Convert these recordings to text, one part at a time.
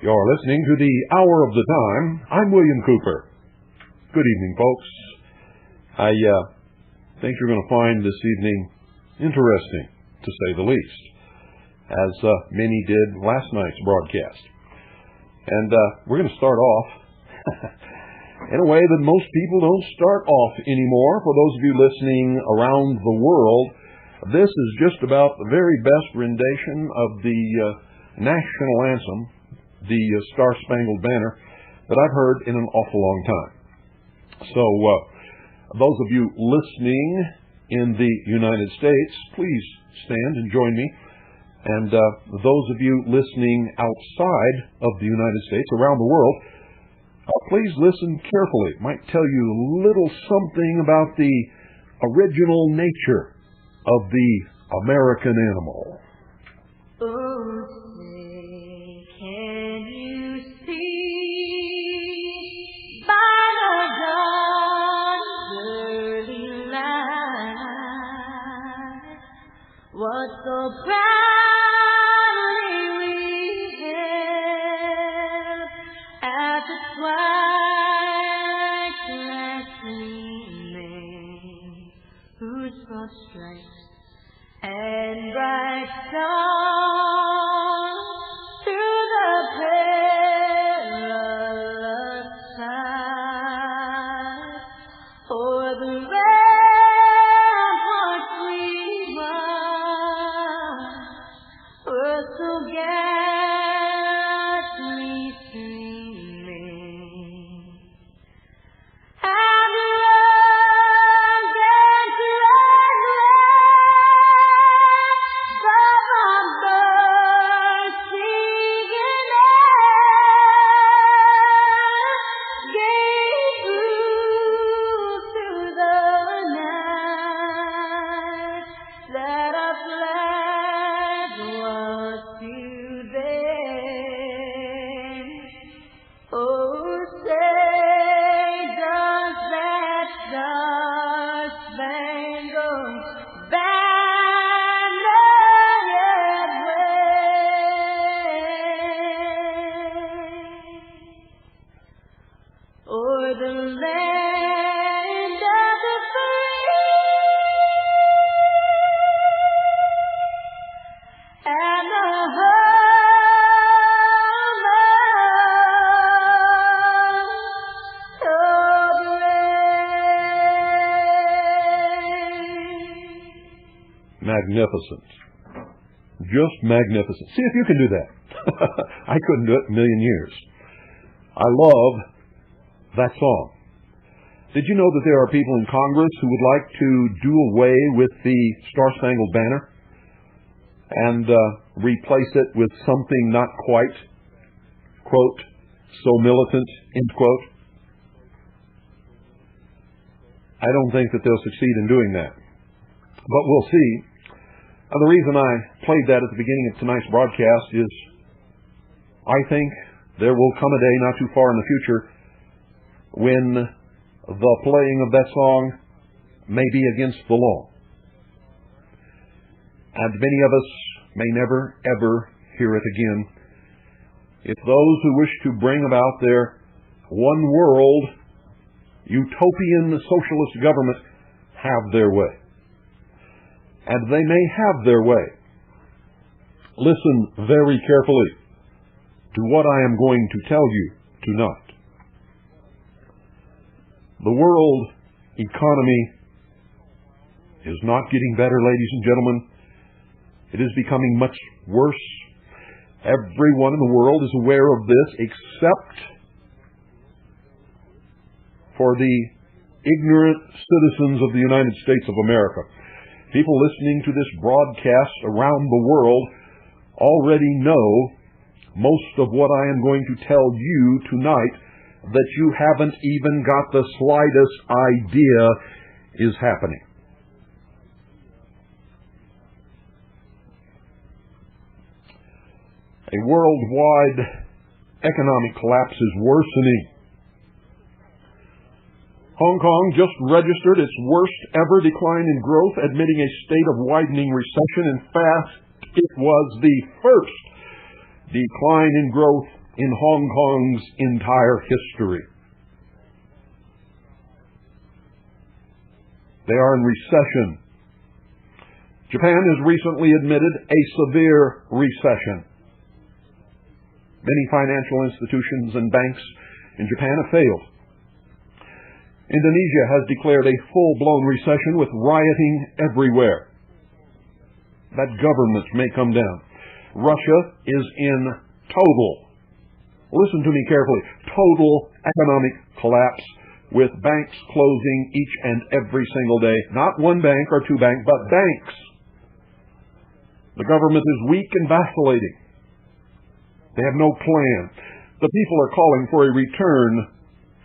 You're listening to the Hour of the Time. I'm William Cooper. Good evening, folks. I think you're going to find this evening interesting, to say the least, as many did last night's broadcast. And we're going to start off in a way that most people don't start off anymore. For those of you listening around the world, this is just about the very best rendition of the national anthem, the Star-Spangled Banner, that I've heard in an awful long time. So, those of you listening in the United States, please stand and join me. And those of you listening outside of the United States, around the world, please listen carefully. It might tell you a little something about the original nature of the American animal. Oh, say, can you see by the dawn's early light what so proudly we hailed at the twilight's last gleaming, whose broad stripes and bright stars through the perilous fight o'er the ramparts we marched were so gallantly streaming. And Magnificent. Just magnificent. See if you can do that. I couldn't do it in a million years. I love that song. Did you know that there are people in Congress who would like to do away with the Star-Spangled Banner and replace it with something not quite, quote, so militant, end quote? I don't think that they'll succeed in doing that. But we'll see. The reason I played that at the beginning of tonight's broadcast is I think there will come a day not too far in the future when the playing of that song may be against the law. And many of us may never, ever hear it again if those who wish to bring about their one world, utopian socialist government have their way. And they may have their way. Listen very carefully to what I am going to tell you tonight. The world economy is not getting better, ladies and gentlemen. It is becoming much worse. Everyone in the world is aware of this except for the ignorant citizens of the United States of America. People listening to this broadcast around the world already know most of what I am going to tell you tonight that you haven't even got the slightest idea is happening. A worldwide economic collapse is worsening. Hong Kong just registered its worst ever decline in growth, admitting a state of widening recession. In fact, it was the first decline in growth in Hong Kong's entire history. They are in recession. Japan has recently admitted a severe recession. Many financial institutions and banks in Japan have failed. Indonesia has declared a full-blown recession with rioting everywhere. That government may come down. Russia is in total, listen to me carefully, total economic collapse, with banks closing each and every single day. Not one bank or two banks, but banks. The government is weak and vacillating. They have no plan. The people are calling for a return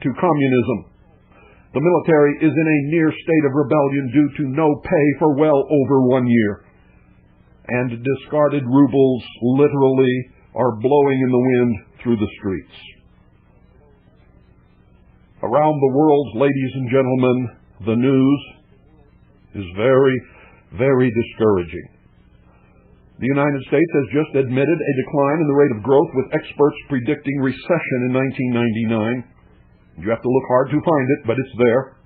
to communism. The military is in a near state of rebellion due to no pay for well over 1 year. And discarded rubles literally are blowing in the wind through the streets. Around the world, ladies and gentlemen, the news is very, very discouraging. The United States has just admitted a decline in the rate of growth, with experts predicting recession in 1999. You have to look hard to find it, but it's there.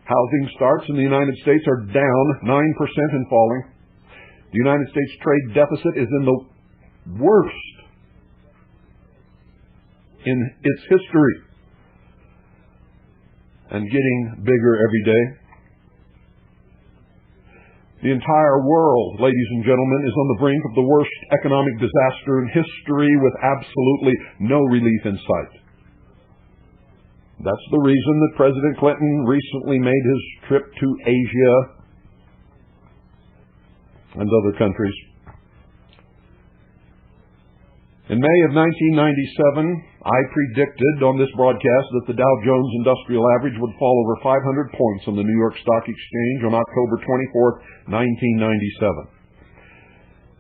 Housing starts in the United States are down 9% and falling. The United States trade deficit is in the worst in its history and getting bigger every day. The entire world, ladies and gentlemen, is on the brink of the worst economic disaster in history, with absolutely no relief in sight. That's the reason that President Clinton recently made his trip to Asia and other countries. In May of 1997, I predicted on this broadcast that the Dow Jones Industrial Average would fall over 500 points on the New York Stock Exchange on October 24th, 1997.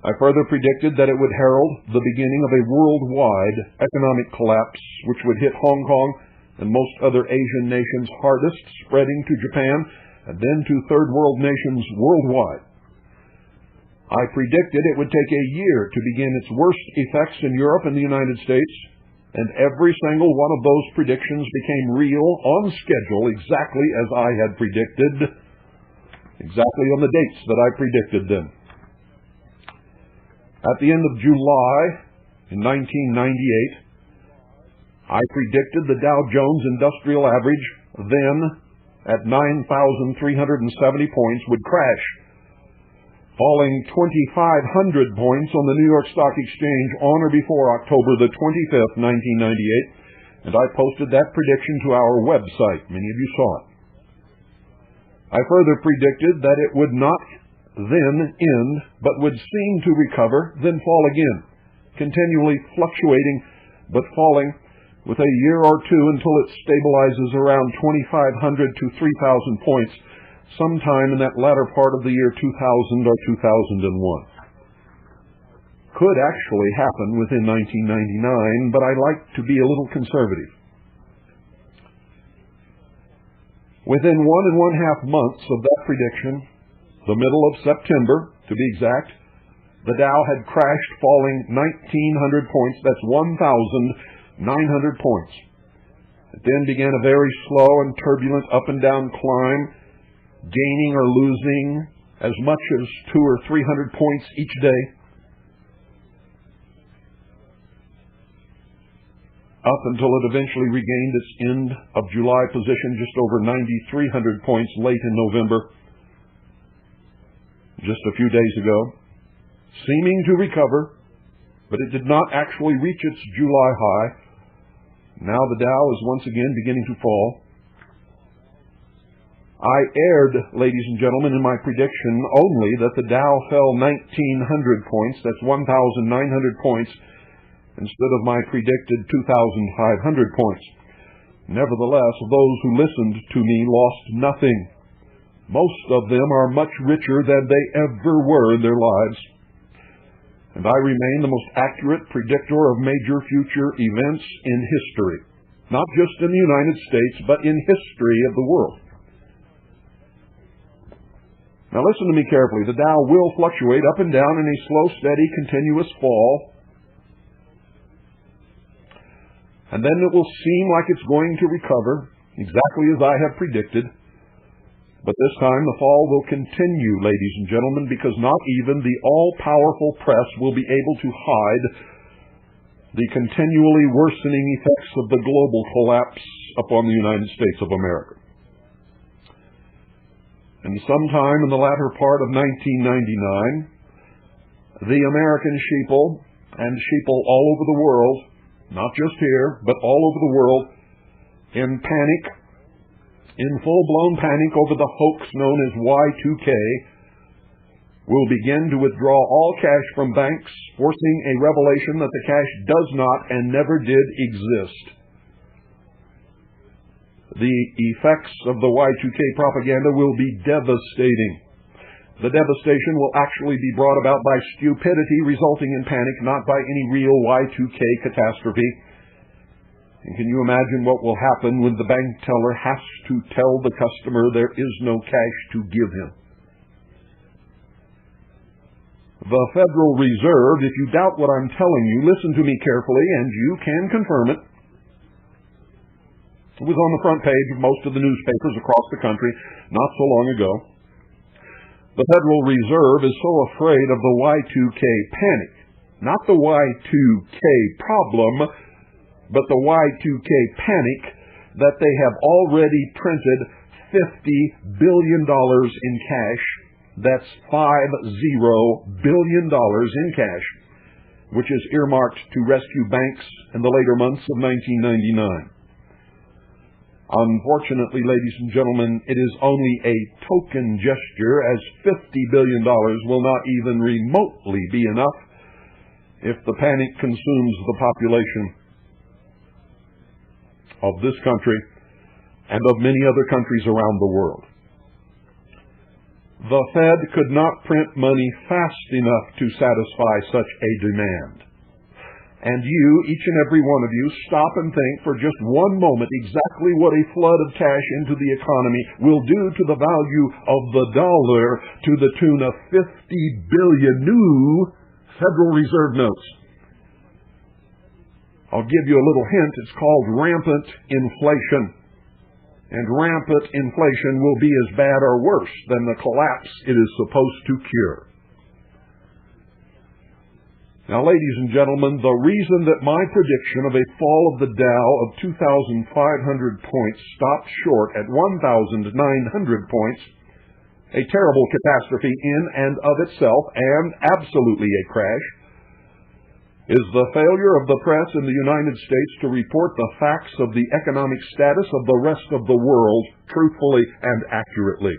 I further predicted that it would herald the beginning of a worldwide economic collapse, which would hit Hong Kong and most other Asian nations hardest, spreading to Japan and then to third world nations worldwide. I predicted it would take a year to begin its worst effects in Europe and the United States, and every single one of those predictions became real, on schedule, exactly as I had predicted, exactly on the dates that I predicted them. At the end of July in 1998, I predicted the Dow Jones Industrial Average, then at 9,370 points, would crash, falling 2,500 points on the New York Stock Exchange on or before October the 25th, 1998, and I posted that prediction to our website. Many of you saw it. I further predicted that it would not then end, but would seem to recover, then fall again, continually fluctuating, but falling with a year or two until it stabilizes around 2,500 to 3,000 points, sometime in that latter part of the year 2000 or 2001. Could actually happen within 1999, but I like to be a little conservative. Within 1.5 months of that prediction, the middle of September, to be exact, the Dow had crashed, falling 1,900 points. That's 1,900 points. It then began a very slow and turbulent up and down climb, gaining or losing as much as 200 or 300 points each day. up until it eventually regained its end of July position just over 9,300 points late in November, just a few days ago, seeming to recover, but it did not actually reach its July high. Now the Dow is once again beginning to fall. I erred, ladies and gentlemen, in my prediction only that the Dow fell 1,900 points, that's 1,900 points, instead of my predicted 2,500 points. Nevertheless, those who listened to me lost nothing. Most of them are much richer than they ever were in their lives. And I remain the most accurate predictor of major future events in history, not just in the United States, but in history of the world. Now listen to me carefully. The Dow will fluctuate up and down in a slow, steady, continuous fall. And then it will seem like it's going to recover, exactly as I have predicted. But this time the fall will continue, ladies and gentlemen, because not even the all-powerful press will be able to hide the continually worsening effects of the global collapse upon the United States of America. And sometime in the latter part of 1999, the American sheeple, and sheeple all over the world, not just here, but all over the world, in panic, in full-blown panic over the hoax known as Y2K, will begin to withdraw all cash from banks, forcing a revelation that the cash does not and never did exist. The effects of the Y2K propaganda will be devastating. The devastation will actually be brought about by stupidity resulting in panic, not by any real Y2K catastrophe. And can you imagine what will happen when the bank teller has to tell the customer there is no cash to give him? The Federal Reserve, if you doubt what I'm telling you, listen to me carefully and you can confirm it. It was on the front page of most of the newspapers across the country not so long ago. The Federal Reserve is so afraid of the Y2K panic, not the Y2K problem, but the Y2K panic, that they have already printed $50 billion in cash. That's $50 billion in cash, which is earmarked to rescue banks in the later months of 1999. Unfortunately, ladies and gentlemen, it is only a token gesture, as $50 billion will not even remotely be enough if the panic consumes the population of this country and of many other countries around the world. The Fed could not print money fast enough to satisfy such a demand. And you, each and every one of you, stop and think for just one moment exactly what a flood of cash into the economy will do to the value of the dollar to the tune of 50 billion new Federal Reserve notes. I'll give you a little hint. It's called rampant inflation. And rampant inflation will be as bad or worse than the collapse it is supposed to cure. Now, ladies and gentlemen, the reason that my prediction of a fall of the Dow of 2,500 points stopped short at 1,900 points, a terrible catastrophe in and of itself, and absolutely a crash, is the failure of the press in the United States to report the facts of the economic status of the rest of the world truthfully and accurately.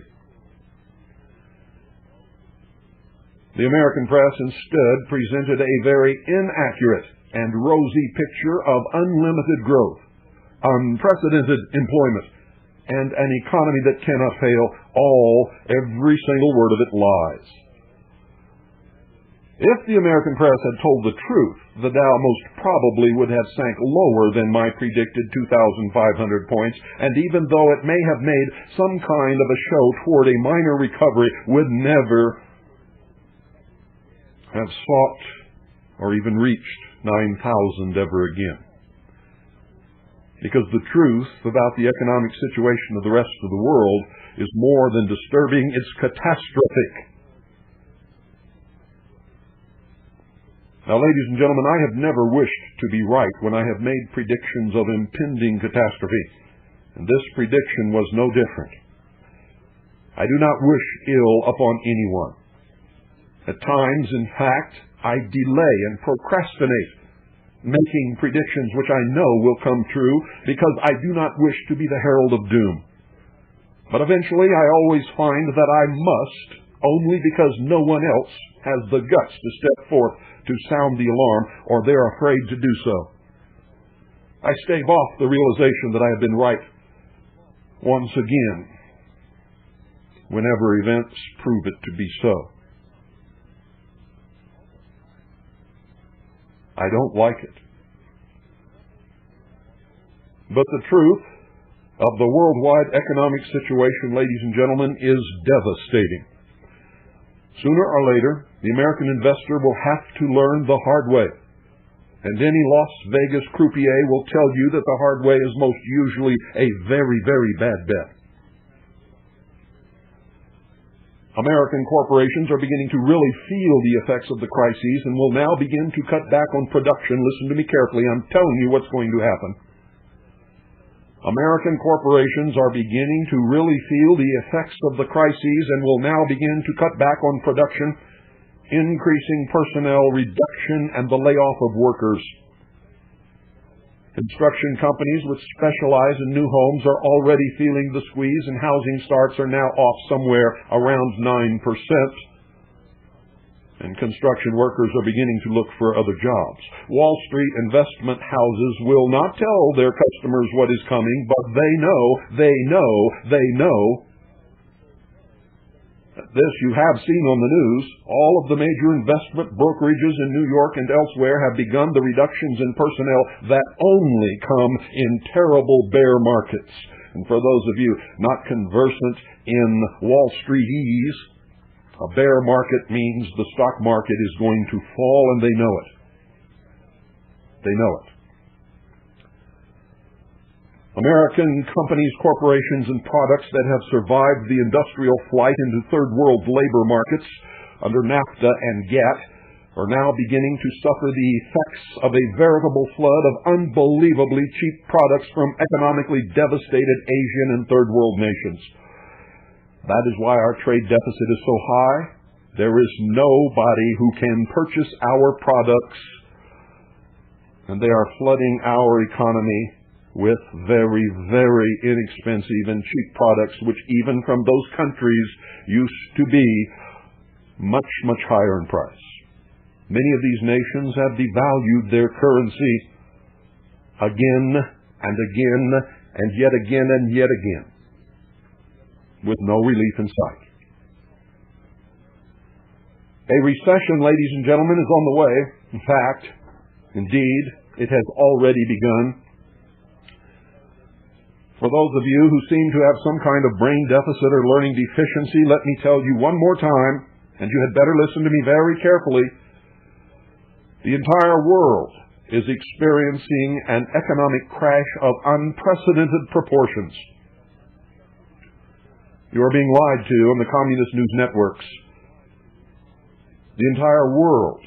The American press instead presented a very inaccurate and rosy picture of unlimited growth, unprecedented employment, and an economy that cannot fail. Every single word of it lies. If the American press had told the truth, the Dow most probably would have sank lower than my predicted 2,500 points, and even though it may have made some kind of a show toward a minor recovery, would never have sought or even reached 9,000 ever again. Because the truth about the economic situation of the rest of the world is more than disturbing, it's catastrophic. Now, ladies and gentlemen, I have never wished to be right when I have made predictions of impending catastrophe, and this prediction was no different. I do not wish ill upon anyone. At times, in fact, I delay and procrastinate making predictions which I know will come true because I do not wish to be the herald of doom. But eventually I always find that I must, only because no one else has the guts to step forth to sound the alarm, or they're afraid to do so. I stave off the realization that I have been right once again, whenever events prove it to be so. I don't like it. But the truth of the worldwide economic situation, ladies and gentlemen, is devastating. Sooner or later, the American investor will have to learn the hard way. And any Las Vegas croupier will tell you that the hard way is most usually a very, very bad bet. American corporations are beginning to really feel the effects of the crises and will now begin to cut back on production. Listen to me carefully. I'm telling you what's going to happen. American corporations are beginning to really feel the effects of the crises and will now begin to cut back on production, increasing personnel reduction and the layoff of workers. Construction companies which specialize in new homes are already feeling the squeeze, and housing starts are now off somewhere around 9%. And construction workers are beginning to look for other jobs. Wall Street investment houses will not tell their customers what is coming, but they know. This you have seen on the news. All of the major investment brokerages in New York and elsewhere have begun the reductions in personnel that only come in terrible bear markets. And for those of you not conversant in Wall Streetese, a bear market means the stock market is going to fall, and they know it. They know it. American companies, corporations, and products that have survived the industrial flight into third world labor markets under NAFTA and GATT are now beginning to suffer the effects of a veritable flood of unbelievably cheap products from economically devastated Asian and third world nations. That is why our trade deficit is so high. There is nobody who can purchase our products, and they are flooding our economy with very, very inexpensive and cheap products, which even from those countries used to be much, much higher in price. Many of these nations have devalued their currency again and again and yet again and yet again, with no relief in sight. A recession, ladies and gentlemen, is on the way. In fact, indeed, it has already begun. For those of you who seem to have some kind of brain deficit or learning deficiency, let me tell you one more time, and you had better listen to me very carefully. The entire world is experiencing an economic crash of unprecedented proportions. You are being lied to on the communist news networks. The entire world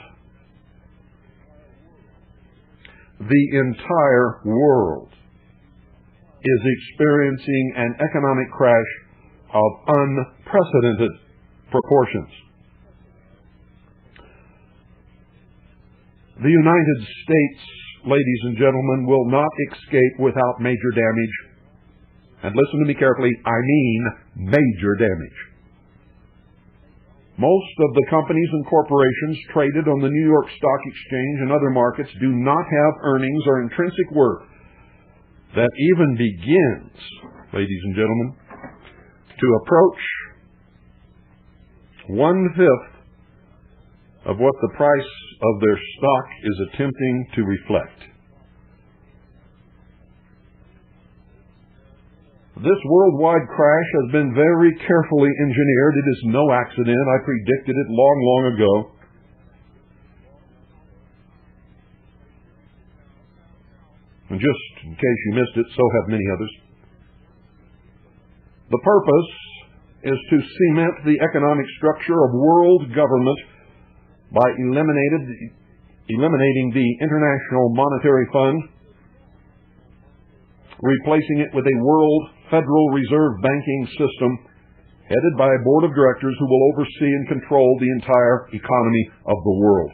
is experiencing an economic crash of unprecedented proportions. The United States, ladies and gentlemen, will not escape without major damage. And listen to me carefully, I mean major damage. Most of the companies and corporations traded on the New York Stock Exchange and other markets do not have earnings or intrinsic worth that even begins, ladies and gentlemen, to approach 1/5 of what the price of their stock is attempting to reflect. This worldwide crash has been very carefully engineered. It is no accident. I predicted it long, long ago. And just in case you missed it, so have many others. The purpose is to cement the economic structure of world government by eliminating eliminating the International Monetary Fund, replacing it with a World Federal Reserve banking system headed by a board of directors who will oversee and control the entire economy of the world.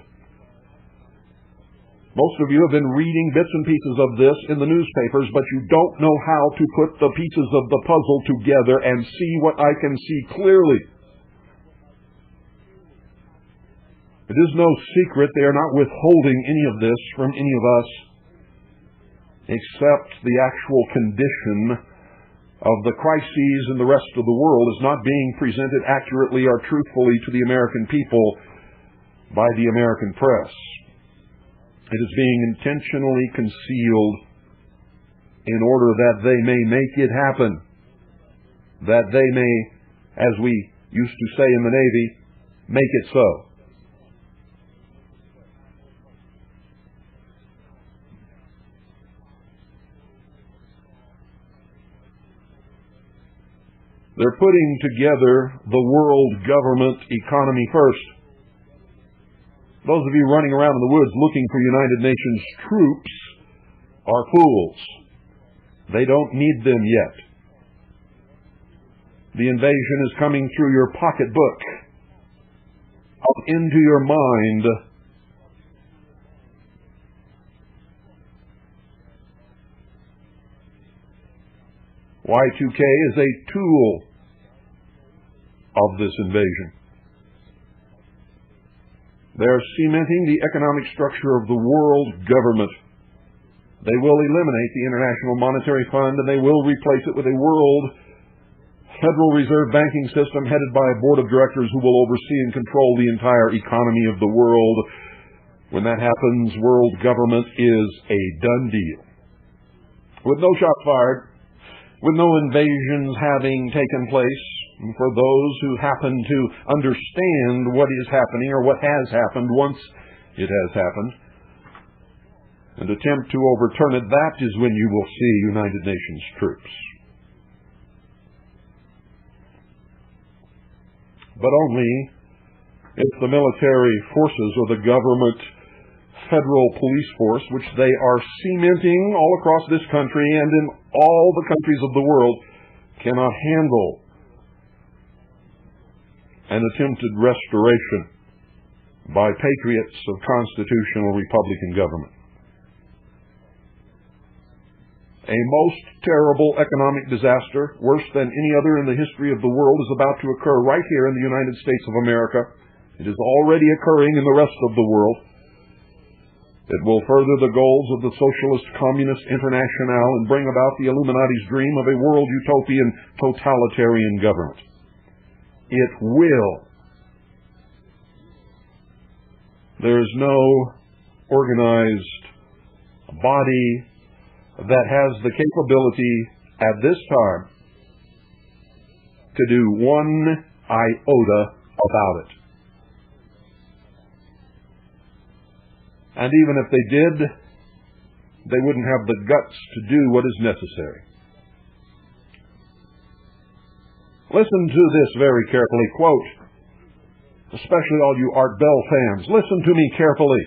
Most of you have been reading bits and pieces of this in the newspapers, but you don't know how to put the pieces of the puzzle together and see what I can see clearly. It is no secret they are not withholding any of this from any of us, except the actual condition of the crises in the rest of the world is not being presented accurately or truthfully to the American people by the American press. It is being intentionally concealed in order that they may make it happen, that they may, as we used to say in the Navy, make it so. They're putting together the world government economy first. Those of you running around in the woods looking for United Nations troops are fools. They don't need them yet. The invasion is coming through your pocketbook, up into your mind. Y2K is a tool of this invasion. They're cementing the economic structure of the world government. They will eliminate the International Monetary Fund, and they will replace it with a World Federal Reserve banking system headed by a board of directors who will oversee and control the entire economy of the world. When that happens, world government is a done deal. With no shots fired, with no invasions having taken place, and for those who happen to understand what is happening or what has happened once it has happened, and attempt to overturn it, that is when you will see United Nations troops. But only if the military forces or the government federal police force, which they are cementing all across this country and in all the countries of the world, cannot handle an attempted restoration by patriots of constitutional Republican government. A most terrible economic disaster, worse than any other in the history of the world, is about to occur right here in the United States of America. It is already occurring in the rest of the world. It will further the goals of the Socialist Communist Internationale and bring about the Illuminati's dream of a world utopian totalitarian government. It will. There is no organized body that has the capability at this time to do one iota about it. And even if they did, they wouldn't have the guts to do what is necessary. Listen to this very carefully. Quote, especially all you Art Bell fans, listen to me carefully.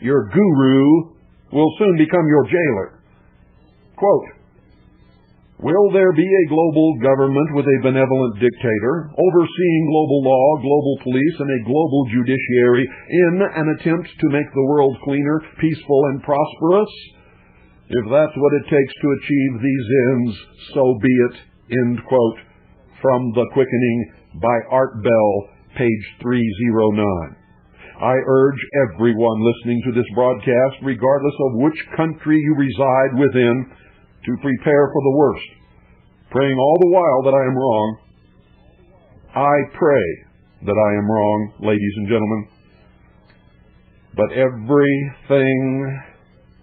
Your guru will soon become your jailer. Quote, will there be a global government with a benevolent dictator overseeing global law, global police, and a global judiciary in an attempt to make the world cleaner, peaceful, and prosperous? If that's what it takes to achieve these ends, so be it. End quote. From The Quickening by Art Bell, page 309. I urge everyone listening to this broadcast, regardless of which country you reside within, to prepare for the worst, praying all the while that I am wrong. I pray that I am wrong, ladies and gentlemen. But everything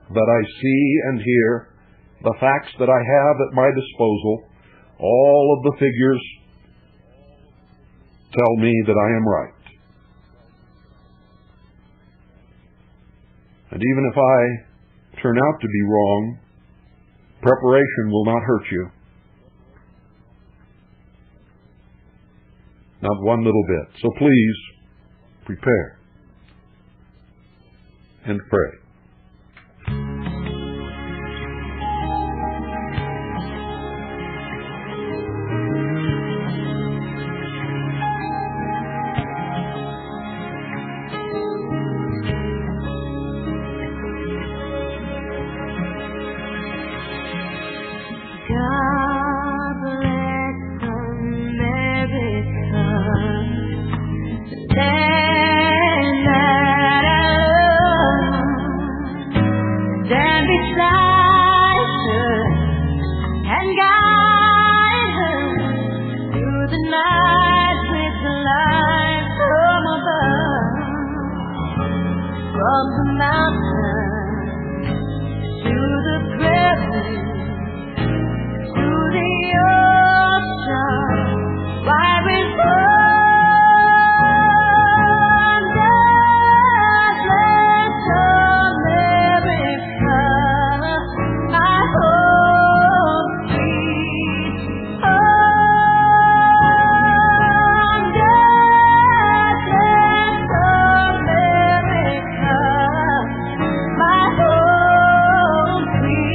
that I see and hear, the facts that I have at my disposal, all of the figures tell me that I am right. And even if I turn out to be wrong, preparation will not hurt you. Not one little bit. So please, prepare. and pray. God bless America, land that I love. Stand beside her and guide her through the night with the light from above. From the mountain to the prairie, to the ocean, wide with wonder, bless America, my home sweet home. Bless America, my home sweet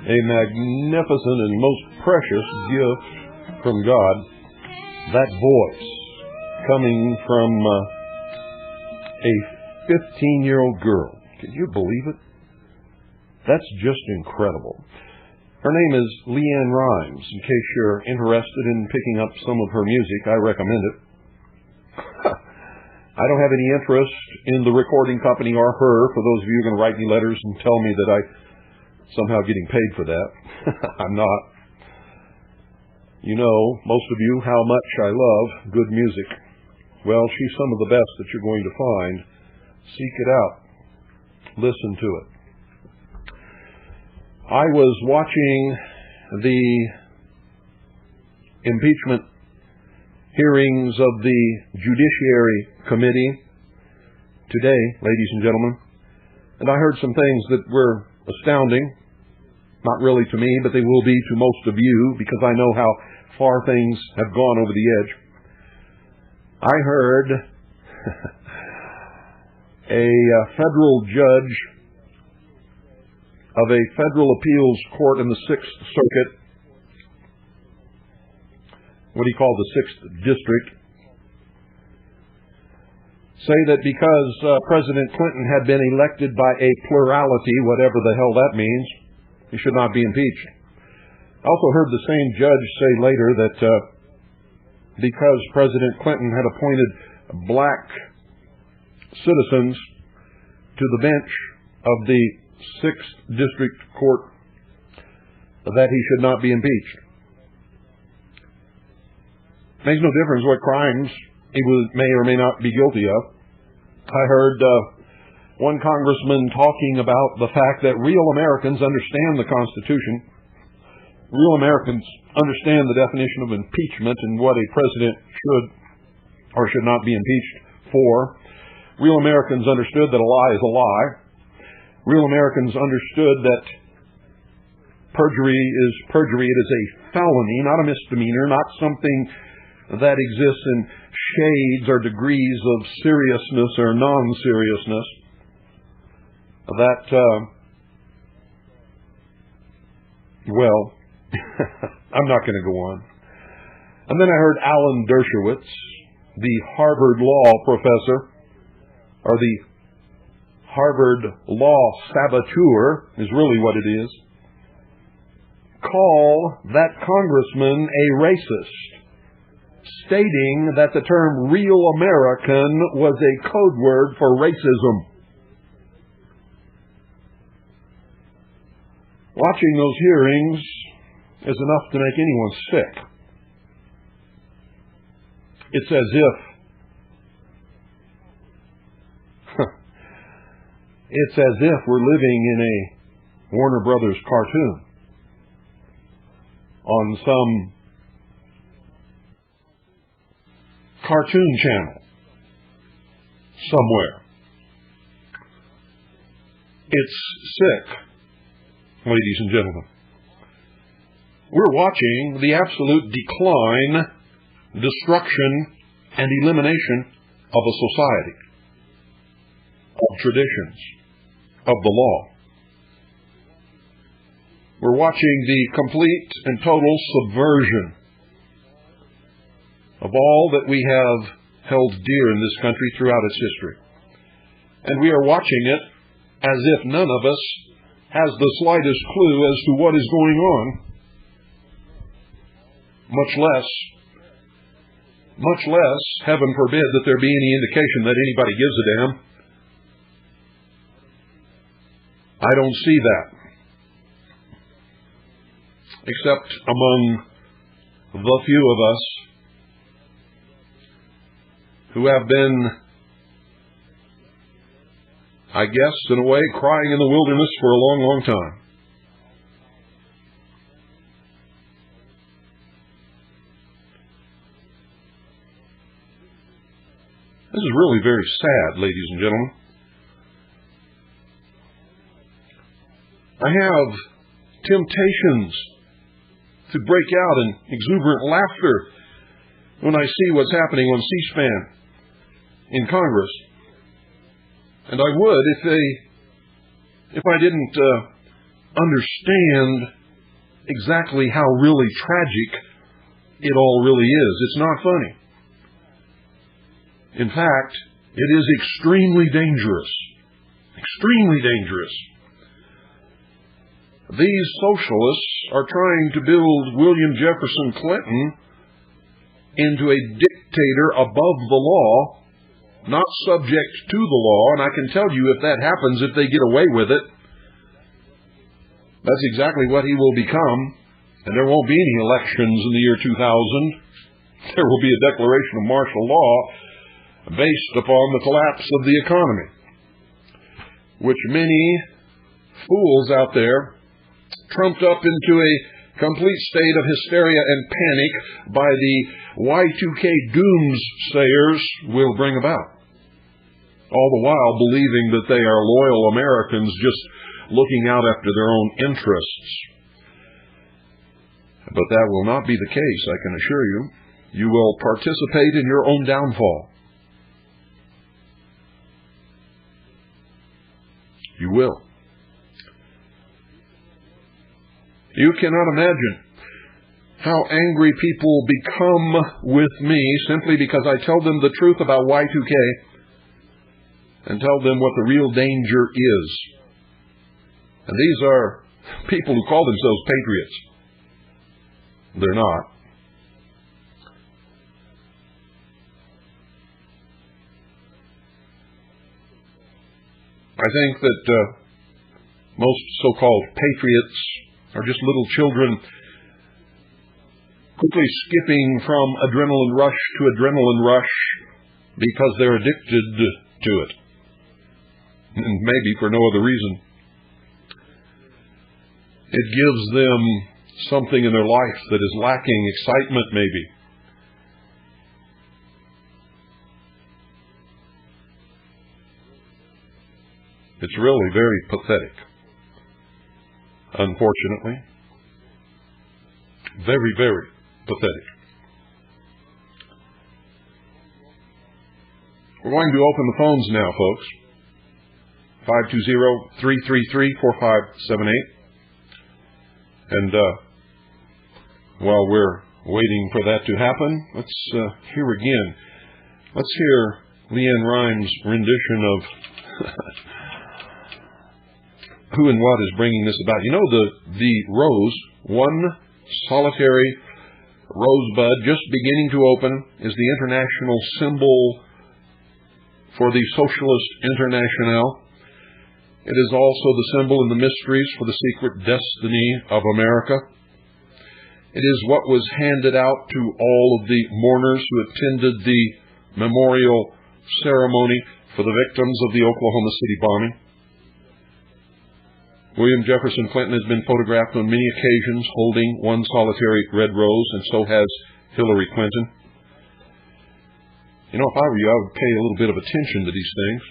A magnificent and most precious gift from God. That voice coming from a 15-year-old girl. Can you believe it? That's just incredible. Her name is Leanne Rhymes. In case you're interested in picking up some of her music, I recommend it. I don't have any interest in the recording company or her, for those of you who are going to write me letters and tell me that I'm somehow getting paid for that. I'm not. You know, most of you, how much I love good music. Well, she's some of the best that you're going to find. Seek it out. Listen to it. I was watching the impeachment hearings of the Judiciary Committee today, ladies and gentlemen, and I heard some things that were astounding. Not really to me, but they will be to most of you, because I know how far things have gone over the edge. I heard a federal judge of a federal appeals court in the 6th Circuit, what he called the 6th District, say that because President Clinton had been elected by a plurality, whatever the hell that means, he should not be impeached. I also heard the same judge say later that because President Clinton had appointed black citizens to the bench of the 6th District Court, that he should not be impeached. Makes no difference what crimes he may or may not be guilty of. I heard one congressman talking about the fact that real Americans understand the Constitution. Real Americans understand the definition of impeachment and what a president should or should not be impeached for. Real Americans understood that a lie is a lie. Real Americans understood that perjury is perjury. It is a felony, not a misdemeanor, not something that exists in shades or degrees of seriousness or non-seriousness. Well, I'm not going to go on. And then I heard Alan Dershowitz, the Harvard law professor, or the Harvard law saboteur is really what it is, call that congressman a racist, stating that the term real American was a code word for racism. Watching those hearings is enough to make anyone sick. It's as if we're living in a Warner Brothers cartoon on some cartoon channel somewhere. It's sick, ladies and gentlemen. We're watching the absolute decline, destruction, and elimination of a society, of traditions, of the law. We're watching the complete and total subversion of all that we have held dear in this country throughout its history. And we are watching it as if none of us has the slightest clue as to what is going on, much less, heaven forbid, that there be any indication that anybody gives a damn. I don't see that, except among the few of us who have been, I guess, in a way, crying in the wilderness for a long, long time. This is really very sad, ladies and gentlemen. I have temptations to break out in exuberant laughter when I see what's happening on C-SPAN in Congress. And I would if I didn't understand exactly how really tragic it all really is. It's not funny. In fact, it is extremely dangerous. Extremely dangerous. These socialists are trying to build William Jefferson Clinton into a dictator above the law, not subject to the law, and I can tell you if that happens, if they get away with it, that's exactly what he will become, and there won't be any elections in the year 2000. There will be a declaration of martial law based upon the collapse of the economy, which many fools out there, trumped up into a complete state of hysteria and panic by the Y2K doomsayers, will bring about. All the while believing that they are loyal Americans just looking out after their own interests. But that will not be the case, I can assure you. You will participate in your own downfall. You will. You cannot imagine how angry people become with me simply because I tell them the truth about Y2K and tell them what the real danger is. And these are people who call themselves patriots. They're not. I think that most so-called patriots are just little children quickly skipping from adrenaline rush to adrenaline rush because they're addicted to it, and maybe for no other reason. It gives them something in their life that is lacking, excitement maybe. It's really very pathetic. Unfortunately. Very, very pathetic. We're going to open the phones now, folks. 520-333-4578. And while we're waiting for that to happen, let's hear again. Let's hear Leanne Rimes' rendition of who and what is bringing this about. You know, the rose, one solitary rosebud just beginning to open, is the international symbol for the Socialist Internationale. It is also the symbol in the mysteries for the secret destiny of America. It is what was handed out to all of the mourners who attended the memorial ceremony for the victims of the Oklahoma City bombing. William Jefferson Clinton has been photographed on many occasions holding one solitary red rose, and so has Hillary Clinton. You know, if I were you, I would pay a little bit of attention to these things.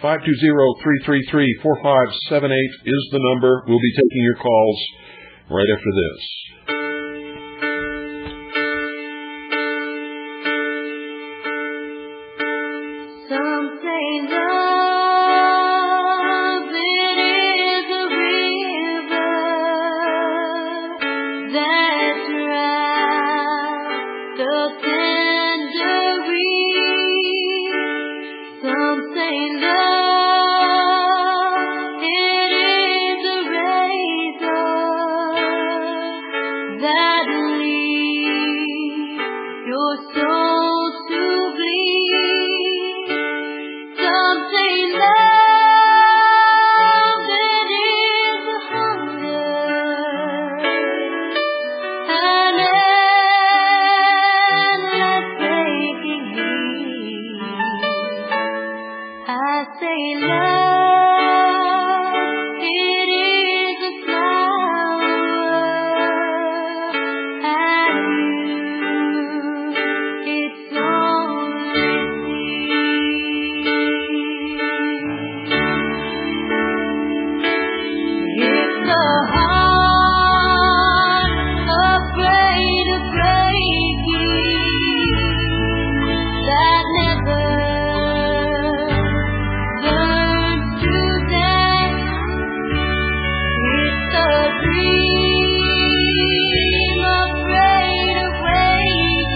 520-333-4578 is the number. We'll be taking your calls right after this. Some say love, it is a river that's right, the tender reed. Some say love, it is a razor that leads your soul to bleed. Some say love, it is a hunger, an endless aching need. I say love, it is a flower, and you, it's only seed. If the heart afraid of breaking, that never learns to dance, it's the dream afraid of waking,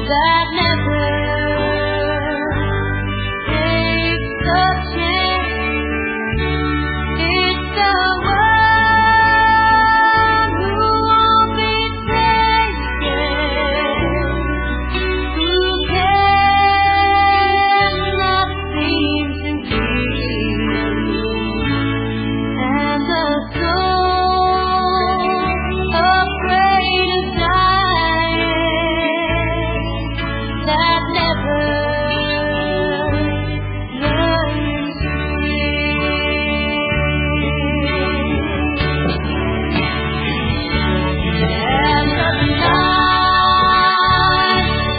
that never takes a chance. It's the one who won't be taken, who cannot seem to give, and the soul afraid of dying, that never learns to and the night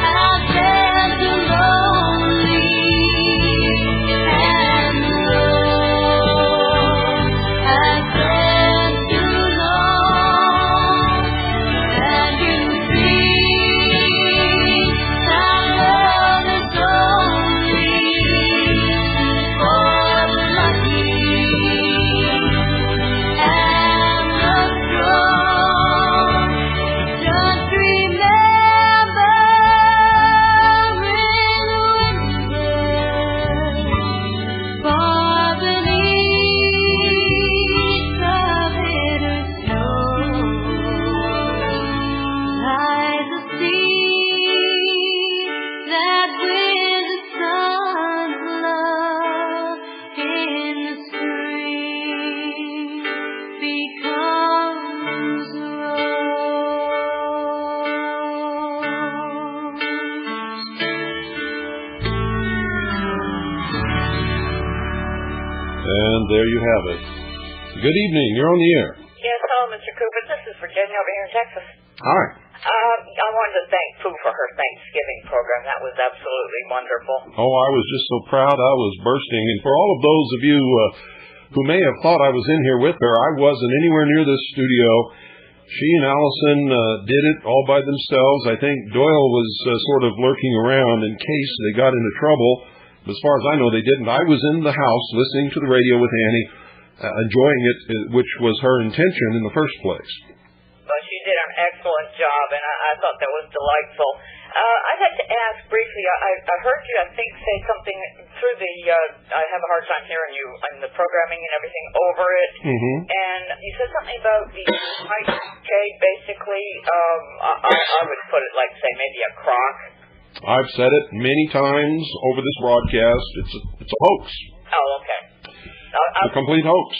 has been too lonely, and the road has been too long, and you think that love is only for the lucky and the strong. Just remember in winter, far beneath the bitter snow, lies a seed that with the sun's love in the spring becomes a And there you have it. Good evening. You're on the air. Yes, hello, Mr. Cooper. This is Virginia over here in Texas. Hi. I wanted to thank Pooh for her Thanksgiving program. That was absolutely wonderful. Oh, I was just so proud. I was bursting. And for all of those of you who may have thought I was in here with her, I wasn't anywhere near this studio. She and Allison did it all by themselves. I think Doyle was sort of lurking around in case they got into trouble. As far as I know, they didn't. I was in the house listening to the radio with Annie, enjoying it, which was her intention in the first place. Well, she did an excellent job, and I thought that was delightful. I'd like to ask briefly, I heard you, I think, say something through the, I have a hard time hearing you, and the programming and everything over it. Mm-hmm. And you said something about the Y2K, basically, I would put it like, say, maybe a crock. I've said it many times over this broadcast. It's a hoax. Oh, okay. It's a complete hoax.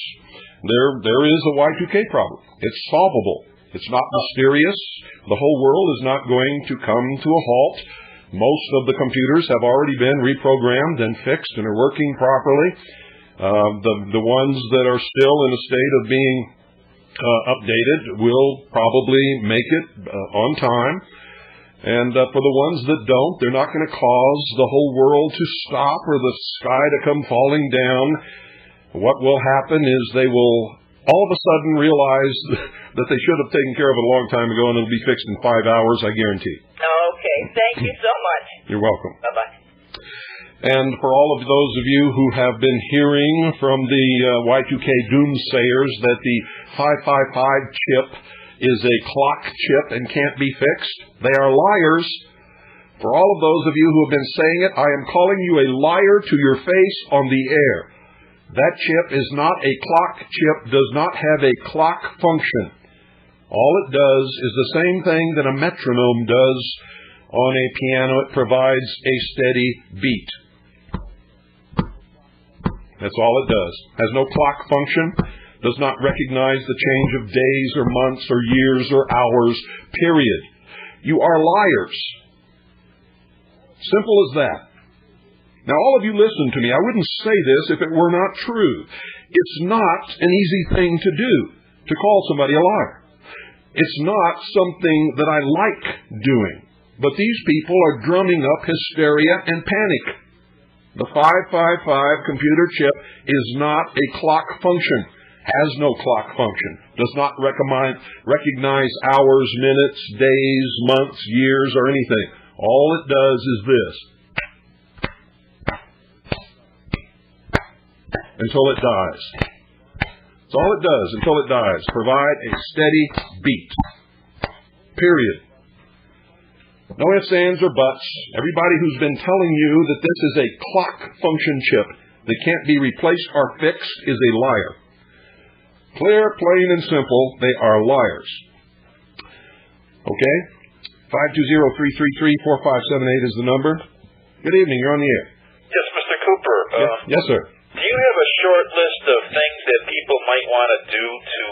There is a Y2K problem. It's solvable. It's not mysterious. The whole world is not going to come to a halt. Most of the computers have already been reprogrammed and fixed and are working properly. The ones that are still in a state of being updated will probably make it on time. And for the ones that don't, they're not going to cause the whole world to stop or the sky to come falling down. What will happen is they will all of a sudden realize that they should have taken care of it a long time ago, and it'll be fixed in 5 hours, I guarantee. Okay, thank you so much. You're welcome. Bye-bye. And for all of those of you who have been hearing from the Y2K doomsayers that the 555 chip is a clock chip and can't be fixed, they are liars. For all of those of you who have been saying it, I am calling you a liar to your face on the air. That chip is not a clock chip, does not have a clock function. All it does is the same thing that a metronome does on a piano. It provides a steady beat. That's all it does. Has no clock function, does not recognize the change of days or months or years or hours, period. You are liars. Simple as that. Now, all of you listen to me. I wouldn't say this if it were not true. It's not an easy thing to do, to call somebody a liar. It's not something that I like doing. But these people are drumming up hysteria and panic. The 555 computer chip is not a clock function, has no clock function, does not recognize hours, minutes, days, months, years, or anything. All it does is this. Until it dies. That's all it does until it dies. Provide a steady beat. Period. No ifs, ands, or buts. Everybody who's been telling you that this is a clock function chip that can't be replaced or fixed is a liar. Clear, plain, and simple, they are liars. Okay? 520-333-4578 is the number. Good evening, you're on the air. Yes, Mr. Cooper. Yes, sir. Do you have a short list of things that people might want to do to,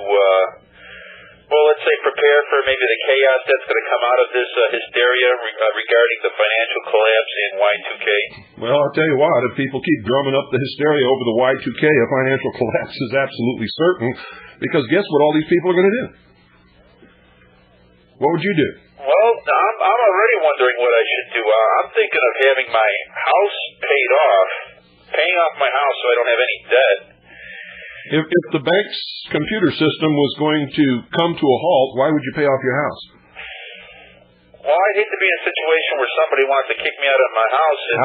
let's say prepare for maybe the chaos that's going to come out of this hysteria regarding the financial collapse in Y2K? Well, I'll tell you what, if people keep drumming up the hysteria over the Y2K, a financial collapse is absolutely certain, because guess what all these people are going to do? What would you do? Well, I'm already wondering what I should do. I'm thinking of having my house paid off, paying off my house so I don't have any debt. If the bank's computer system was going to come to a halt, why would you pay off your house? Well, I'd hate to be in a situation where somebody wants to kick me out of my house and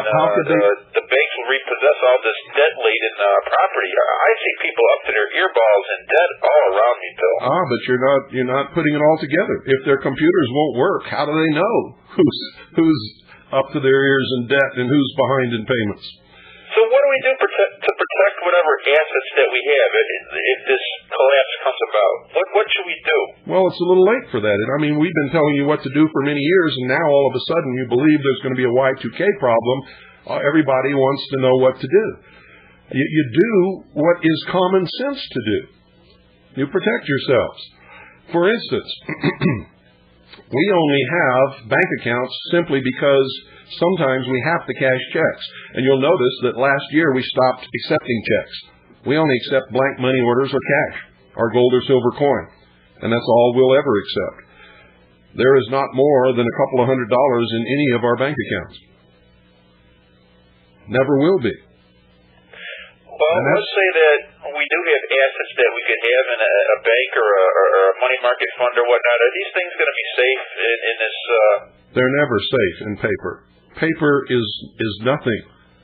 the banks will repossess all this debt-laden property. I see people up to their earballs in debt all around me, Bill. But you're not putting it all together. If their computers won't work, how do they know who's up to their ears in debt and who's behind in payments? So what do we do to protect whatever assets that we have if this collapse comes about? What should we do? Well, it's a little late for that. I mean, we've been telling you what to do for many years, and now all of a sudden you believe there's going to be a Y2K problem. Everybody wants to know what to do. You do what is common sense to do. You protect yourselves. For instance, we only have bank accounts simply because sometimes we have to cash checks. And you'll notice that last year we stopped accepting checks. We only accept blank money orders or cash, or gold or silver coin. And that's all we'll ever accept. there is not more than a couple of $100 in any of our bank accounts. Never will be. Well, let's say that we do have assets that we could have in a bank or a money market fund or whatnot. Are these things going to be safe in this? They're never safe in paper. Paper is nothing.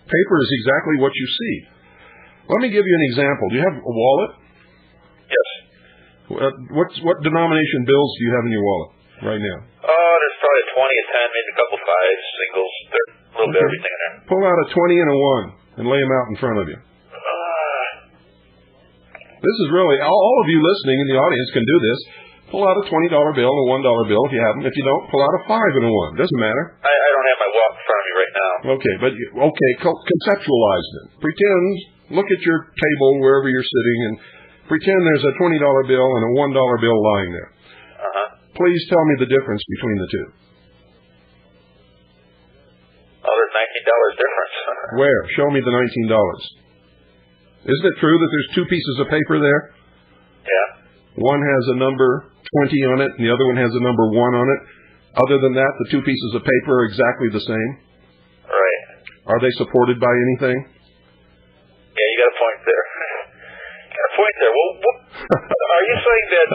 Paper is exactly what you see. Let me give you an example. Do you have a wallet? Yes. What denomination bills do you have in your wallet right now? There's probably a 20, a 10, maybe a couple fives, singles. There's a little bit of everything in there. Pull out a 20 and a 1 and lay them out in front of you. This is really, all of you listening in the audience can do this. Pull out a $20 bill and a $1 bill if you have them. If you don't, pull out a 5 and a 1. Doesn't matter. I don't have my wallet in front of me right now. Okay, but conceptualize them. Pretend, look at your table wherever you're sitting and pretend there's a $20 bill and a $1 bill lying there. Please tell me the difference between the two. Oh, there's $19 difference. Where? Show me the $19. Isn't it true that there's two pieces of paper there? Yeah. One has a number 20 on it, and the other one has a number 1 on it. Other than that, the two pieces of paper are exactly the same. Right. Are they supported by anything? Yeah, you got a point there. Well, are you saying that?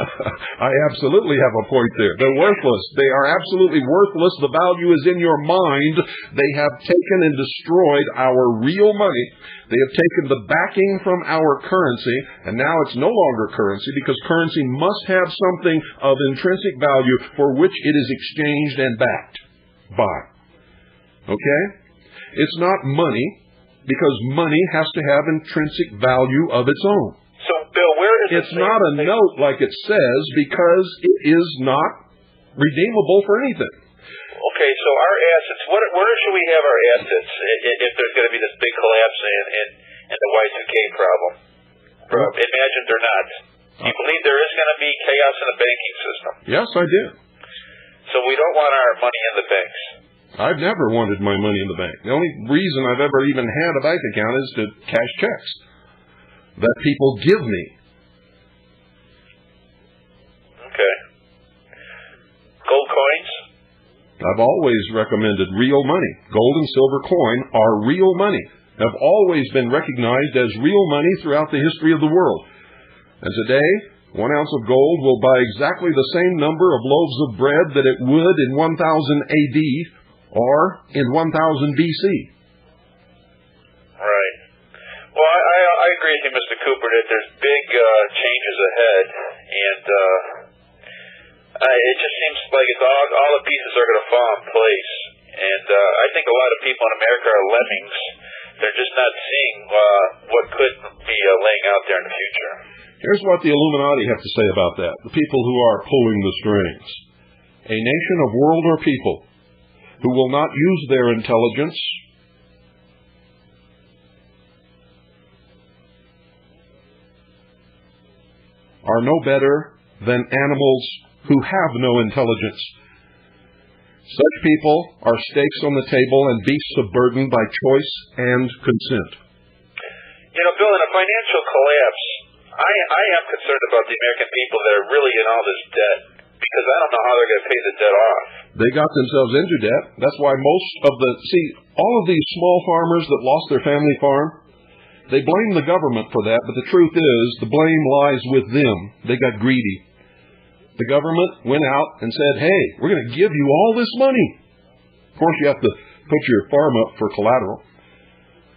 I absolutely have a point there. They're worthless. They are absolutely worthless. The value is in your mind. They have taken and destroyed our real money. They have taken the backing from our currency, and now it's no longer currency because currency must have something of intrinsic value for which it is exchanged and backed by. Okay? It's not money because money has to have intrinsic value of its own. So, Bill, where is it's not a note like it says because it is not redeemable for anything. Okay, so our assets, where should we have our assets if there's going to be this big collapse in the Y2K problem? Imagine they're not. Do you believe there is going to be chaos in the banking system? Yes, I do. So we don't want our money in the banks. I've never wanted my money in the bank. The only reason I've ever even had a bank account is to cash checks that people give me. Okay. Gold coins? I've always recommended real money. Gold and silver coin are real money. Have always been recognized as real money throughout the history of the world. And today, 1 ounce of gold will buy exactly the same number of loaves of bread that it would in 1000 AD or in 1000 BC. Right. Well, I agree with you, Mr. Cooper, that there's big changes ahead, and it just seems like it's all the pieces are going to fall in place. And I think a lot of people in America are lemmings. They're just not seeing what could be laying out there in the future. Here's what the Illuminati have to say about that, the people who are pulling the strings. A nation of world or people who will not use their intelligence are no better than animals who have no intelligence. Such people are stakes on the table and beasts of burden by choice and consent. You know, Bill, in a financial collapse, I am concerned about the American people that are really in all this debt, because I don't know how they're going to pay the debt off. They got themselves into debt. That's why all of these small farmers that lost their family farm, they blame the government for that, but the truth is, the blame lies with them. They got greedy. The government went out and said, hey, we're going to give you all this money. Of course, you have to put your farm up for collateral.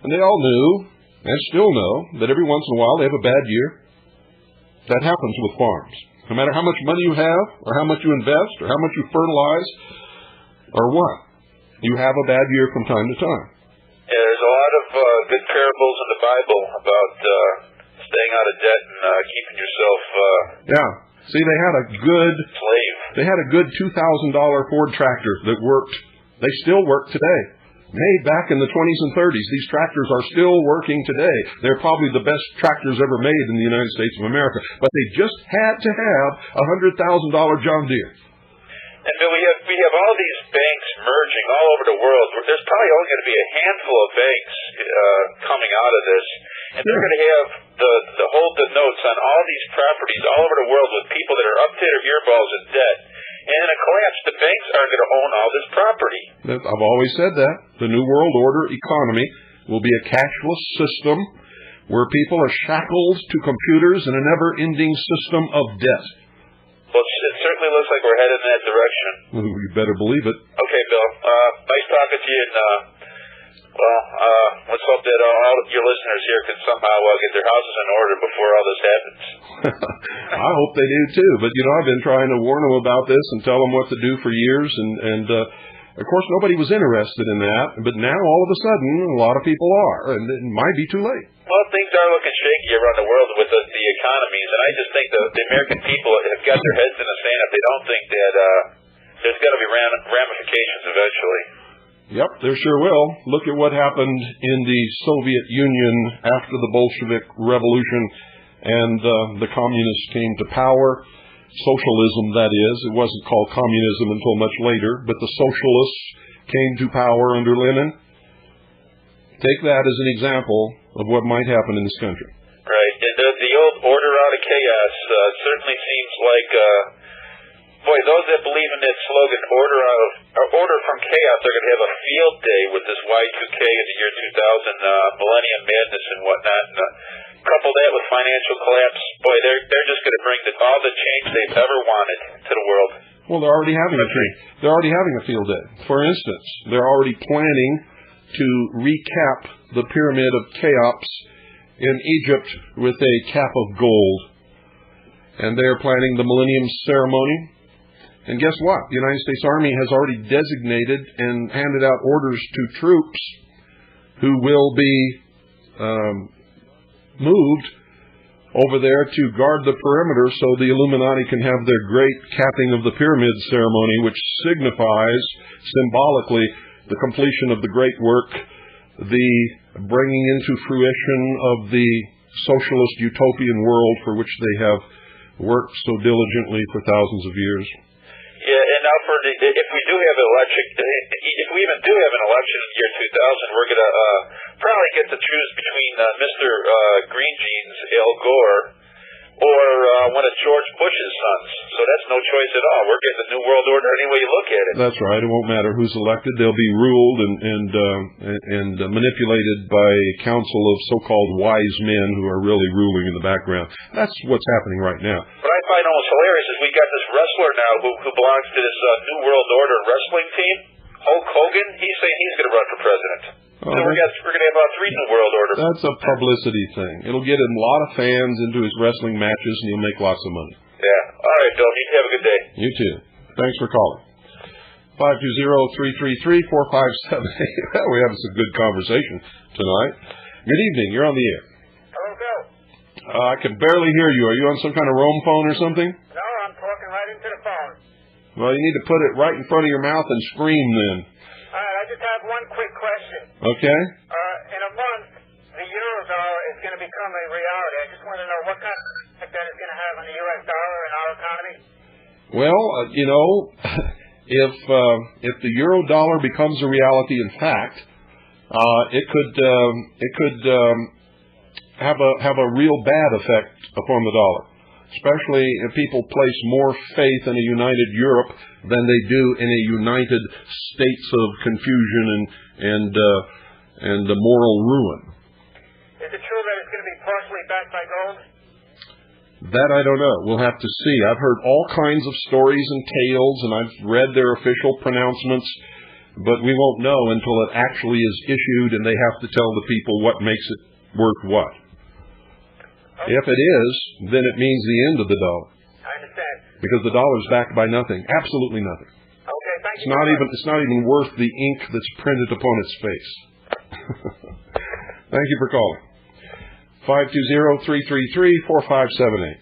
And they all knew, and still know, that every once in a while they have a bad year. That happens with farms. No matter how much money you have, or how much you invest, or how much you fertilize, or what, you have a bad year from time to time. Yeah, there's a lot of good parables in the Bible about staying out of debt and keeping yourself yeah. See, they had a good slave. They had a good $2,000 Ford tractor that worked. They still work today. Made back in the 20s and 30s. These tractors are still working today. They're probably the best tractors ever made in the United States of America. But they just had to have a $100,000 John Deere. And Bill, we have all these banks merging all over the world. There's probably only going to be a handful of banks coming out of this, and they're going to have the hold the notes on all these properties all over the world with people that are up to their earballs in debt. And in a collapse, the banks are going to own all this property. I've always said that. The New World Order economy will be a cashless system where people are shackled to computers in a never-ending system of debt. Well, it certainly looks like we're headed in that direction. You better believe it. Okay, Bill. Nice talking to you, and let's hope that all of your listeners here can somehow get their houses in order before all this happens. I hope they do too. But I've been trying to warn them about this and tell them what to do for years, and of course nobody was interested in that. But now all of a sudden, a lot of people are, and it might be too late. Well, things are looking shaky around the world with the economies, and I just think the American people have got their heads in the sand if they don't think that there's going to be ramifications eventually. Yep, there sure will. Look at what happened in the Soviet Union after the Bolshevik Revolution and the communists came to power. Socialism, that is. It wasn't called communism until much later, but the socialists came to power under Lenin. Take that as an example of what might happen in this country. Right. And the old order out of chaos certainly seems like, those that believe in that slogan, order from chaos, they're going to have a field day with this Y2K in the year 2000, Millennium Madness and whatnot. And couple that with financial collapse, they're just going to bring all the change they've ever wanted to the world. Well, they're already having a field day. For instance, they're already planning to recap the Pyramid of Cheops in Egypt with a cap of gold. And they're planning the Millennium Ceremony. And guess what? The United States Army has already designated and handed out orders to troops who will be moved over there to guard the perimeter so the Illuminati can have their great capping of the pyramid ceremony, which signifies symbolically the completion of the great work, the bringing into fruition of the socialist utopian world for which they have worked so diligently for thousands of years. Yeah, and now if we do have an election, if we even do have an election in the year 2000, we're going to probably get to choose between Mr. Green Jeans, Al Gore, or one of George Bush's sons. So that's no choice at all. We're getting the New World Order any way you look at it. That's right. It won't matter who's elected. They'll be ruled and manipulated by a council of so-called wise men who are really ruling in the background. That's what's happening right now. What I find almost hilarious is we got this wrestler now who belongs to this New World Order wrestling team, Hulk Hogan. He's saying he's going to run for president. So we're going to have about 3 New World Order. That's a publicity thing. It'll get a lot of fans into his wrestling matches, and he'll make lots of money. Yeah. All right, Bill. You have a good day. You too. Thanks for calling. 520-333-4578. Well, we're having some good conversation tonight. Good evening. You're on the air. Hello, Bill. I can barely hear you. Are you on some kind of roam phone or something? No, I'm talking right into the phone. Well, you need to put it right in front of your mouth and scream then. All right, I just have one quick question. Okay. In a month, the Eurodollar is going to become a reality. I just want to know what kind of effect that is going to have on the U.S. dollar and our economy. Well, if the Eurodollar becomes a reality, in fact, it could have a real bad effect upon the dollar, especially if people place more faith in a united Europe than they do in a united states of confusion and moral ruin. Is it true that it's going to be partially backed by gold? That I don't know. We'll have to see. I've heard all kinds of stories and tales, and I've read their official pronouncements, but we won't know until it actually is issued and they have to tell the people what makes it worth what. Okay. If it is, then it means the end of the dollar. I understand. Because the dollar is backed by nothing. Absolutely nothing. Okay, thank you. It's not even worth the ink that's printed upon its face. Thank you for calling. 520-333-4578.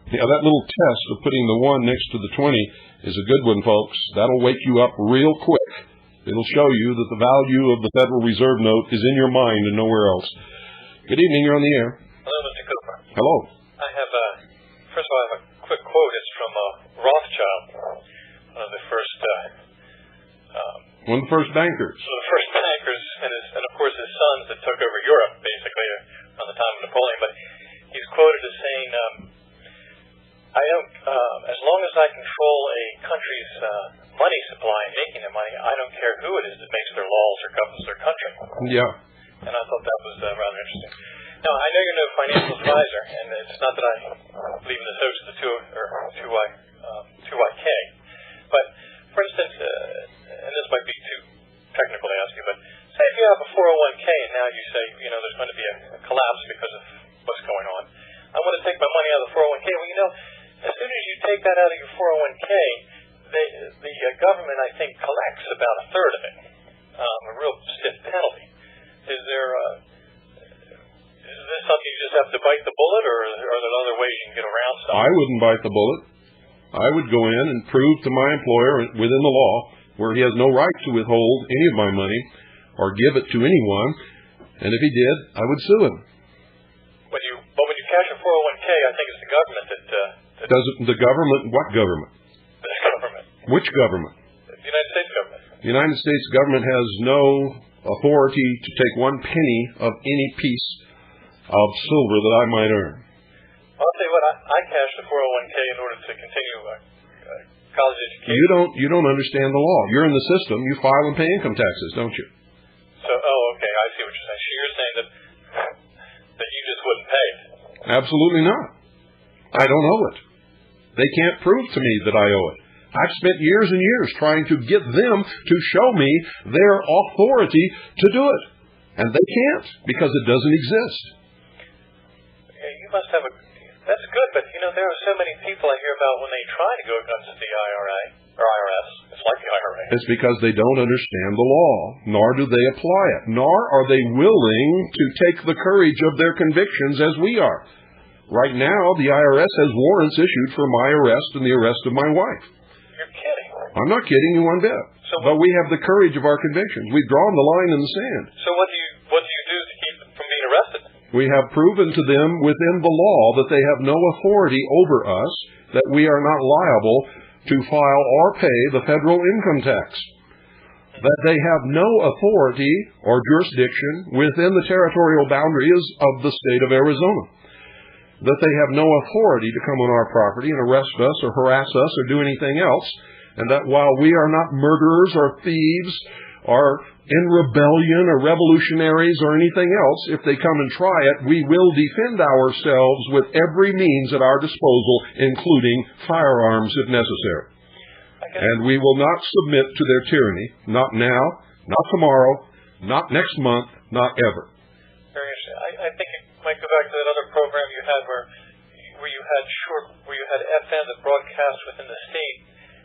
Yeah, that little test of putting the 1 next to the 20 is a good one, folks. That'll wake you up real quick. It'll show you that the value of the Federal Reserve note is in your mind and nowhere else. Good evening. You're on the air. Hello, Mr. Cooper. Hello. I have first of all, I have a quick quote. It's from Rothschild, one of the first bankers. One of the first bankers, and of course his sons that took over Europe, basically, around the time of Napoleon. But he's quoted as saying, as long as I control a country's money supply and making their money, I don't care who it is that makes their laws or governs their country. Yeah. And I thought that was rather interesting. Now, I know you're no financial advisor, and it's not that I believe in the hoax of the 2YK, but for instance, and this might be too technical to ask you, but say if you have a 401k and now you say, there's going to be a collapse because of what's going on. I want to take my money out of the 401k. Well, as soon as you take that out of your 401k, the government, I think, collects about a third of it, a real stiff penalty. Is this something you just have to bite the bullet, or are there other ways you can get around stuff? I wouldn't bite the bullet. I would go in and prove to my employer within the law where he has no right to withhold any of my money or give it to anyone, and if he did, I would sue him. But when you cash a 401k, I think it's the government that does it. The government? What government? This government. Which government? The United States government. The United States government has no authority to take one penny of any piece of silver that I might earn. Well, I'll tell you what, I cashed the 401k in order to continue college education. You don't understand the law. You're in the system. You file and pay income taxes, don't you? So, okay, I see what you're saying. So you're saying that you just wouldn't pay it. Absolutely not. I don't owe it. They can't prove to me that I owe it. I've spent years and years trying to get them to show me their authority to do it. And they can't because it doesn't exist. Yeah, you must have that's good, but there are so many people I hear about when they try to go against the IRA or IRS. It's like the IRA. It's because they don't understand the law, nor do they apply it, nor are they willing to take the courage of their convictions as we are. Right now, the IRS has warrants issued for my arrest and the arrest of my wife. You're kidding. I'm not kidding you one bit. But we have the courage of our convictions. We've drawn the line in the sand. So what do you do to keep them from being arrested? We have proven to them within the law that they have no authority over us, that we are not liable to file or pay the federal income tax, that they have no authority or jurisdiction within the territorial boundaries of the state of Arizona, that they have no authority to come on our property and arrest us or harass us or do anything else, and that while we are not murderers or thieves or in rebellion or revolutionaries or anything else, if they come and try it, we will defend ourselves with every means at our disposal, including firearms if necessary. And we will not submit to their tyranny, not now, not tomorrow, not next month, not ever. Very interesting. I think it might go back to that other program you had where you had FM that broadcast within the state,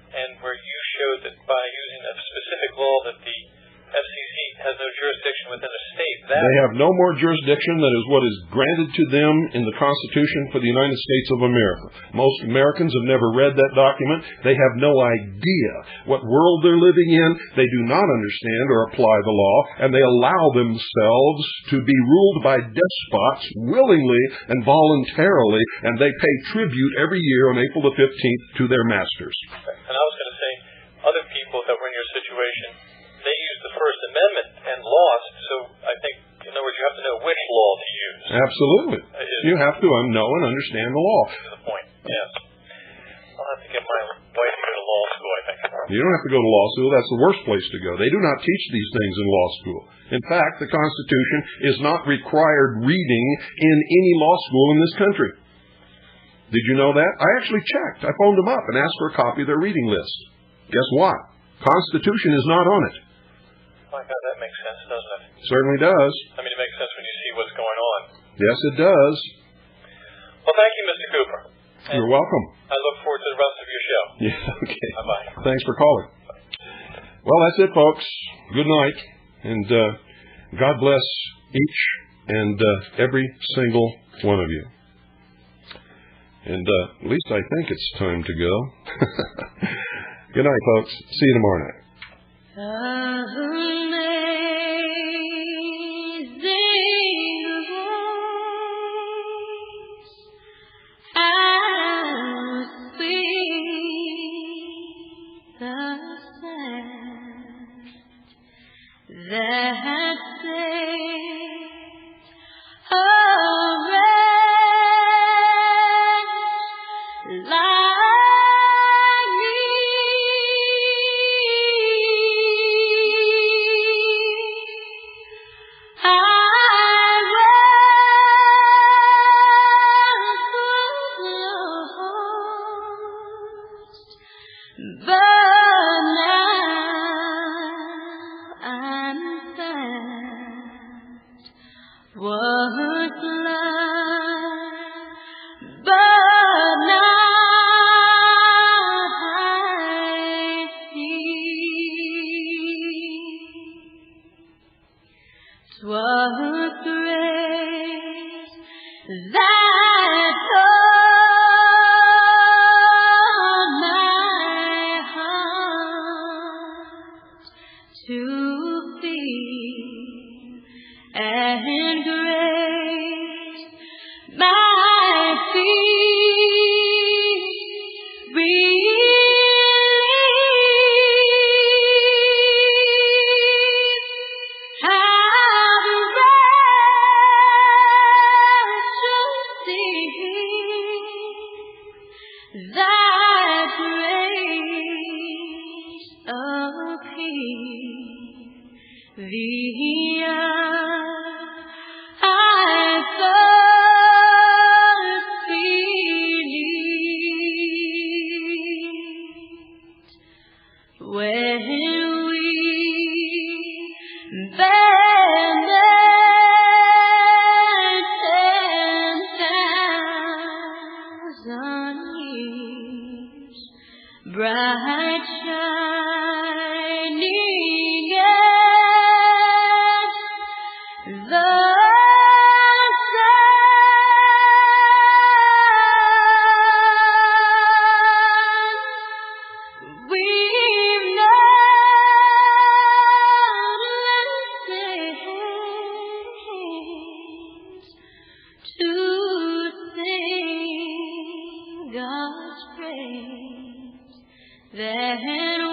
and where you showed that by using a specific law that the FCC has no jurisdiction within the state. They have no more jurisdiction than is what is granted to them in the Constitution for the United States of America. Most Americans have never read that document. They have no idea what world they're living in. They do not understand or apply the law, and they allow themselves to be ruled by despots willingly and voluntarily, and they pay tribute every year on April the 15th to their masters. And I was going to say, other people that were in your situation, they used the First Amendment and lost, so I think, in other words, you have to know which law to use. Absolutely. You have to know and understand the law. To the point, yes. I'll have to get my wife to go to law school, I think. You don't have to go to law school. That's the worst place to go. They do not teach these things in law school. In fact, the Constitution is not required reading in any law school in this country. Did you know that? I actually checked. I phoned them up and asked for a copy of their reading list. Guess what? Constitution is not on it. My God, that makes sense, doesn't it? Certainly does. I mean, it makes sense when you see what's going on. Yes, it does. Well, thank you, Mr. Cooper. And you're welcome. I look forward to the rest of your show. Yeah, okay. Bye-bye. Thanks for calling. Well, that's it, folks. Good night. And God bless each and every single one of you. And at least I think it's time to go. Good night, folks. See you tomorrow night. Amazing grace, how sweet the sound that saved a wretch like that grace of peace, the I first believed when we bear 10,000 years, bright shining as the sun. We've known lessons to sing God's praise, then